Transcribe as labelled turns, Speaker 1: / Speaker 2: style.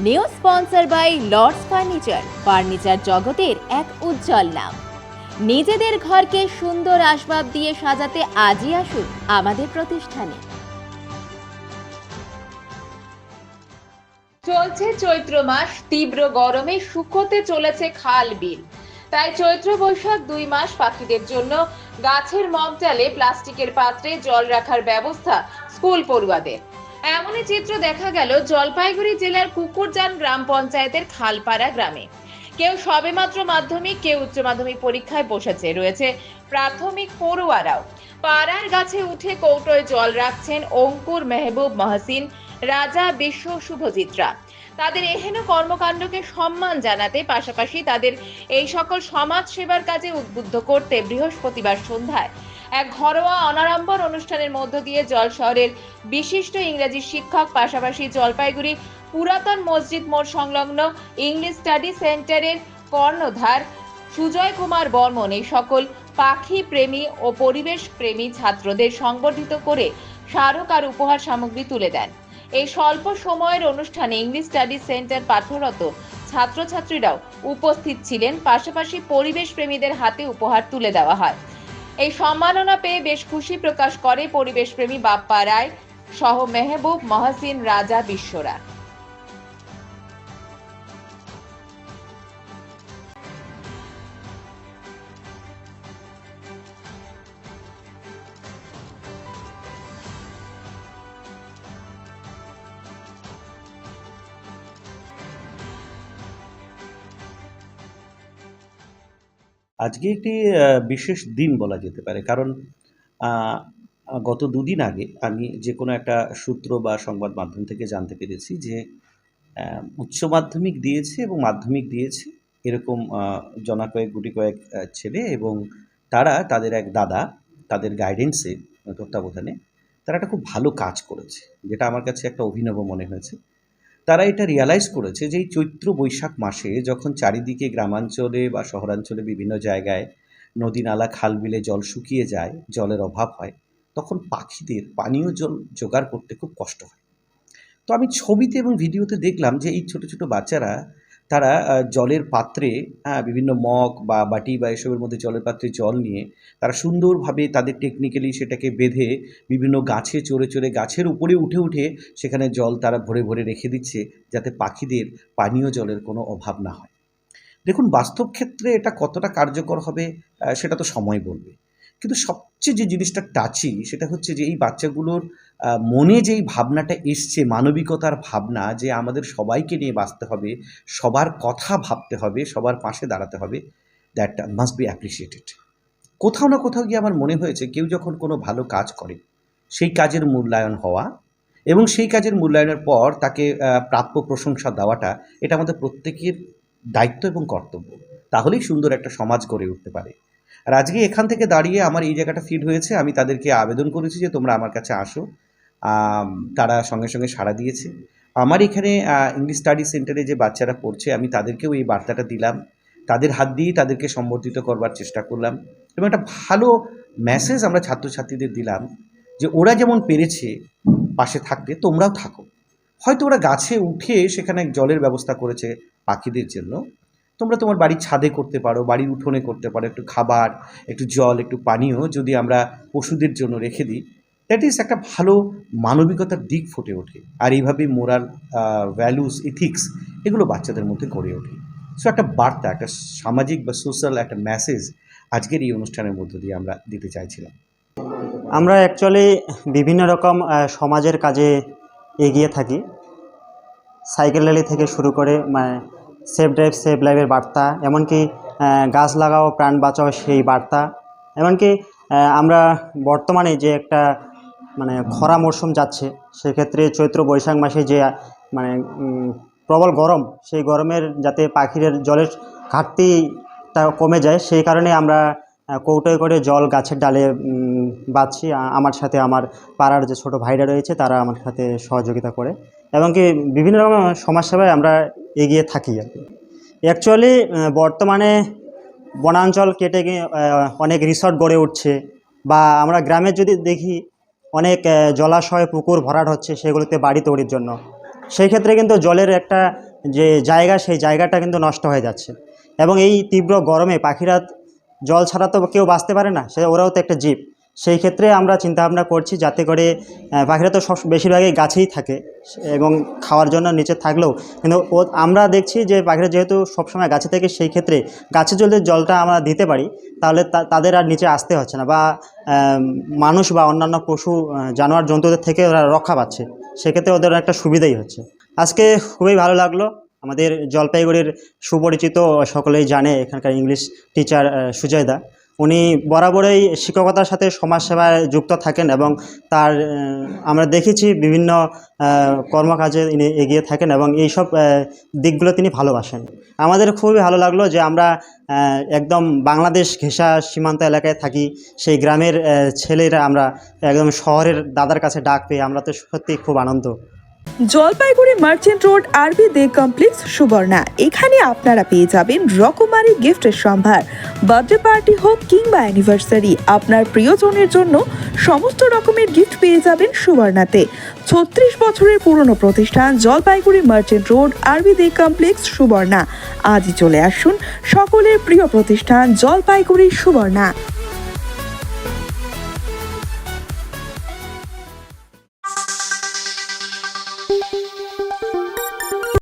Speaker 1: New sponsor by Lords furniture জগতের এক উজ্জ্বল নাম। নিজেদের ঘরকে সুন্দর আসবাব দিয়ে সাজাতে আজই আসুন আমাদের প্রতিষ্ঠানে। চলছে চৈত্র মাস, তীব্র গরমে শুকোতে চলেছে খাল বিল। তাই চৈত্র বৈশাখ 2 মাস পাখিদের জন্য গাছের মগডালে প্লাস্টিকের পাত্রে জল রাখার ব্যবস্থা স্কুল পড়ুয়াদের। এমনই চিত্র দেখা গেল জলপাইগুড়ি জেলার কুকুরজান গ্রাম পঞ্চায়েতের খালপাড়া গ্রামে। কেউ সবেমাত্র মাধ্যমিক, কেউ উচ্চ মাধ্যমিক পরীক্ষায় বসেছে, রয়েছে প্রাথমিক পড়ুয়ারাও। পাড়ার গাছে উঠে কৌটোয় জল রাখছেন অঙ্কুর, মেহবুব, মহসিন, রাজা, বিশ্ব, শুভচিত্রা। তাদের এহেন কর্মকাণ্ডকে সম্মান জানাতে, পাশাপাশি তাদের এই সকল সমাজ সেবার কাজে উদ্বুদ্ধ করতে বৃহস্পতিবার সন্ধ্যায় এক ঘরোয়া অনাড়ম্বর অনুষ্ঠানের মধ্য দিয়ে জল শহরের বিশিষ্ট ইংরেজি শিক্ষক, পাশাপাশি জলপাইগুড়ি পুরাতন মসজিদ মোড় সংলগ্ন ইংলিশ স্টাডি সেন্টারের কর্ণধার সুজয় কুমার বর্মন এই সকল পাখি প্রেমী ও পরিবেশ প্রেমী ছাত্রদের সংবর্ধিত করে স্মারক আর উপহার সামগ্রী তুলে দেন। এই স্বল্প সময়ের অনুষ্ঠানে ইংলিশ স্টাডি সেন্টার পাঠরত ছাত্রছাত্রীরাও উপস্থিত ছিলেন। পাশাপাশি পরিবেশ প্রেমীদের হাতে উপহার তুলে দেওয়া হয়। এই সম্মাননা পেয়ে বেশ খুশি প্রকাশ করে পরিবেশ প্রেমী বাপ্পা রায় সহ মেহবুব, মহসিন, রাজা, বিশ্বরা।
Speaker 2: আজকে একটি বিশেষ দিন বলা যেতে পারে, কারণ গত দুদিন আগে আমি যে কোনো একটা সূত্র বা সংবাদ মাধ্যম থেকে জানতে পেরেছি যে উচ্চ মাধ্যমিক দিয়েছে এবং মাধ্যমিক দিয়েছে এরকম জনাকয়েক গুটি কয়েক ছেলে, এবং তারা তাদের এক দাদা তাদের গাইডেন্সে, তত্ত্বাবধানে তারা একটা খুব ভালো কাজ করেছে, যেটা আমার কাছে একটা অভিনব মনে হয়েছে। তারা এটা রিয়ালাইজ করেছে যে এই চৈত্র বৈশাখ মাসে যখন চারিদিকে গ্রামাঞ্চলে বা শহরাঞ্চলে বিভিন্ন জায়গায় নদী নালা খাল বিলে জল শুকিয়ে যায়, জলের অভাব হয়, তখন পাখিদের পানীয় জল জোগাড় করতে খুব কষ্ট হয়। তো আমি ছবিতে এবং ভিডিওতে দেখলাম যে এই ছোট ছোট বাচ্চারা তারা জলের পাত্রে, বিভিন্ন মগ বা বাটি বা এসবের মধ্যে জলের পাত্রে জল নিয়ে তারা সুন্দরভাবে তাদের টেকনিক্যালি সেটাকে বেঁধে বিভিন্ন গাছে চড়ে চড়ে গাছের উপরে উঠে উঠে সেখানে জল তারা ভরে ভরে রেখে দিচ্ছে, যাতে পাখিদের পানীয় জলের কোনো অভাব না হয়। দেখুন, বাস্তব ক্ষেত্রে এটা কতটা কার্যকর হবে সেটা তো সময় বলবে, কিন্তু সবচেয়ে যে জিনিসটা টাচি সেটা হচ্ছে যে এই বাচ্চাগুলোর মনে যেই ভাবনাটা এসছে, মানবিকতার ভাবনা, যে আমাদের সবাইকে নিয়ে বাঁচতে হবে, সবার কথা ভাবতে হবে, সবার পাশে দাঁড়াতে হবে, দ্যাট মাস্ট বি অ্যাপ্রিসিয়েটেড। কোথাও না কোথাও গিয়ে আমার মনে হয়েছে কেউ যখন কোনো ভালো কাজ করে সেই কাজের মূল্যায়ন হওয়া এবং সেই কাজের মূল্যায়নের পর তাকে প্রাপ্য প্রশংসা দেওয়াটা, এটা আমাদের প্রত্যেকের দায়িত্ব এবং কর্তব্য। তাহলেই সুন্দর একটা সমাজ গড়ে উঠতে পারে। আর আজকে এখান থেকে দাঁড়িয়ে আমার এই জায়গাটা ফিল হয়েছে, আমি তাদেরকে আবেদন করেছি যে তোমরা আমার কাছে আসো। তারা সঙ্গে সঙ্গে সাড়া দিয়েছে। আমার এখানে ইংলিশ স্টাডি সেন্টারে যে বাচ্চারা পড়ছে, আমি তাদেরকেও এই বার্তাটা দিলাম, তাদের হাত দিয়েই তাদেরকে সম্বর্ধিত করবার চেষ্টা করলাম, এবং একটা ভালো মেসেজ আমরা ছাত্রছাত্রীদের দিলাম যে ওরা যেমন পেরেছে পাশে থাকতে, তোমরাও থাকো। হয়তো ওরা গাছে উঠে সেখানে জলের ব্যবস্থা করেছে পাখিদের জন্য, তোমরা তোমার বাড়ির ছাদে করতে পারো, বাড়ির উঠোনে করতে পারো। একটু খাবার, একটু জল, একটু পানীয় যদি আমরা পশুদের জন্য রেখে দিই, দ্যাট ইজ একটা ভালো মানবিকতার দিক ফুটে ওঠে। আর এইভাবেই মোরাল ভ্যালুস, ইথিক্স এগুলো বাচ্চাদের মধ্যে গড়ে ওঠে। সো একটা বার্তা, একটা সামাজিক বা সোশ্যাল একটা মেসেজ আজকের এই অনুষ্ঠানের মধ্য দিয়ে আমরা দিতে চাইছিলাম।
Speaker 3: আমরা অ্যাকচুয়ালি বিভিন্ন রকম সমাজের কাজে এগিয়ে থাকি। সাইকেল র্যালি থেকে শুরু করে সেফ ড্রাইভ সেভ লাইফের বার্তা, এমনকি গাছ লাগাও প্রাণ বাঁচাও সেই বার্তা, এমনকি আমরা বর্তমানে যে একটা খরা মরশুম যাচ্ছে, সেক্ষেত্রে চৈত্র বৈশাখ মাসে যে প্রবল গরম, সেই গরমের যাতে পাখিদের জলের ঘাটতিটা কমে যায়, সেই কারণে আমরা কৌটোয় করে জল গাছের ডালে বাঁধছি। আমার সাথে আমার পাড়ার যে ছোটো ভাইরা রয়েছে তারা আমার সাথে সহযোগিতা করে, এবং কি বিভিন্ন রকম সমাজসেবায় আমরা এগিয়ে থাকি আর কি। অ্যাকচুয়ালি বর্তমানে বনাঞ্চল কেটে গিয়ে অনেক রিসর্ট গড়ে উঠছে, বা আমরা গ্রামে যদি দেখি অনেক জলাশয় পুকুর ভরাট হচ্ছে সেগুলোতে বাড়ি তৈরির জন্য। সেই ক্ষেত্রে কিন্তু জলের একটা যে জায়গা, সেই জায়গাটা কিন্তু নষ্ট হয়ে যাচ্ছে। এবং এই তীব্র গরমে পাখিরা জল ছাড়া তো কেউ বাঁচতে পারে না, ওরাও তো একটা জীব। সেই ক্ষেত্রে আমরা চিন্তাভাবনা করছি যাতে করে পাখিরা তো সব বেশিরভাগই গাছেই থাকে এবং খাওয়ার জন্য নিচে থাকলেও কিন্তু আমরা দেখছি যে পাখিরা যেহেতু সবসময় গাছে থাকে, সেই ক্ষেত্রে গাছে যদি জলটা আমরা দিতে পারি তাহলে তাদের আর নিচে আসতে হচ্ছে না, বা মানুষ বা অন্যান্য পশু জানোয়ার জন্তুদের থেকে ওরা রক্ষা পাচ্ছে, সেক্ষেত্রে ওদের একটা সুবিধাই হচ্ছে। আজকে খুবই ভালো লাগলো। আমাদের জলপাইগুড়ির সুপরিচিত, সকলেই জানে, এখানকার ইংলিশ টিচার সুজয় দা, উনি বরাবরই শিক্ষকতার সাথে সমাজসেবায় যুক্ত থাকেন এবং তার আমরা দেখেছি বিভিন্ন কর্মকাজে তিনি এগিয়ে থাকেন এবং এইসব দিকগুলো তিনি ভালোবাসেন। আমাদের খুবই ভালো লাগলো যে আমরা একদম বাংলাদেশ ঘেঁষা সীমান্ত এলাকায় থাকি, সেই গ্রামের ছেলেরা আমরা একদম শহরের দাদার কাছে ডাক পেয়ে আমরা তো সত্যি খুব আনন্দ।
Speaker 4: জলপাইগুড়ি মার্চেন্ট রোড আরবি দে কমপ্লেক্স সুবর্ণা, এখানে আপনারা পেয়ে যাবেন রকমারি গিফটের সম্ভার। বার্থডে পার্টি হোক কিংবা অ্যানিভার্সারি, আপনার প্রিয়জনের জন্য সমস্ত রকমের গিফট পেয়ে যাবেন সুবর্ণাতে। 36 বছরের পুরনো প্রতিষ্ঠান জলপাইগুড়ি মার্চেন্ট রোড আরবি দে কমপ্লেক্স সুবর্ণা। আজই চলে আসুন সকলের প্রিয় প্রতিষ্ঠান জলপাইগুড়ি সুবর্ণা।